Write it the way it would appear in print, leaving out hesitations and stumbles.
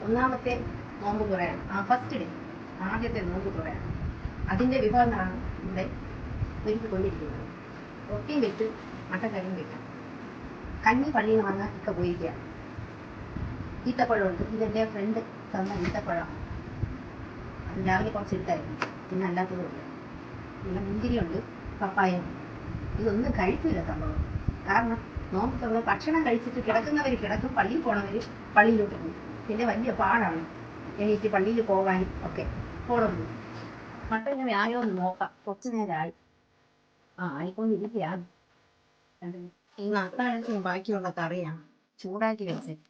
ഒന്നാമത്തെ നോമ്പ് തുറയാണ്. First day ആദ്യത്തെ നോമ്പ് തുറയാണ്. അതിൻ്റെ വിഭവങ്ങളാണ് ഇവിടെ ഒരുക്കിക്കൊണ്ടിരിക്കുന്നത്. റൊട്ടിയും വെച്ച് മട്ടൻ കറിയും വെക്കാം. കഞ്ഞി പള്ളിയിൽ നിന്ന് വന്നാൽ ഇക്ക പോയിരിക്കുക. ഈത്തപ്പഴമുണ്ട്. ഇതെൻ്റെ ഫ്രണ്ട് തന്ന ഈത്തപ്പഴമാണ്. അത് രാവിലെ കുറച്ച് ഇട്ടായിരുന്നു. പിന്നെ അല്ലാത്തതുണ്ട്. പിന്നെ മുന്തിരിയുണ്ട്, പപ്പായുണ്ട്. ഇതൊന്നും കഴിക്കില്ല സംഭവം. കാരണം നോമ്പ് തുറന്ന് ഭക്ഷണം കഴിച്ചിട്ട് കിടക്കുന്നവർ കിടക്കും, പള്ളിയിൽ പോണവർ പള്ളിയിലോട്ട് പോകും. പിന്നെ വലിയ പാടാണ് എണീറ്റ് പള്ളിയിൽ പോകാനും ഒക്കെ. പോകണം. മട്ടൻ ആയോ എന്ന് നോക്കാം. കുറച്ച് നേരമായി. ആയിക്കൊണ്ടിരിക്കുകയാണ്. ഈ നട്ടാഴത്തിന് ബാക്കിയുള്ള കറിയാണ് ചൂടാക്കി വെച്ചത്.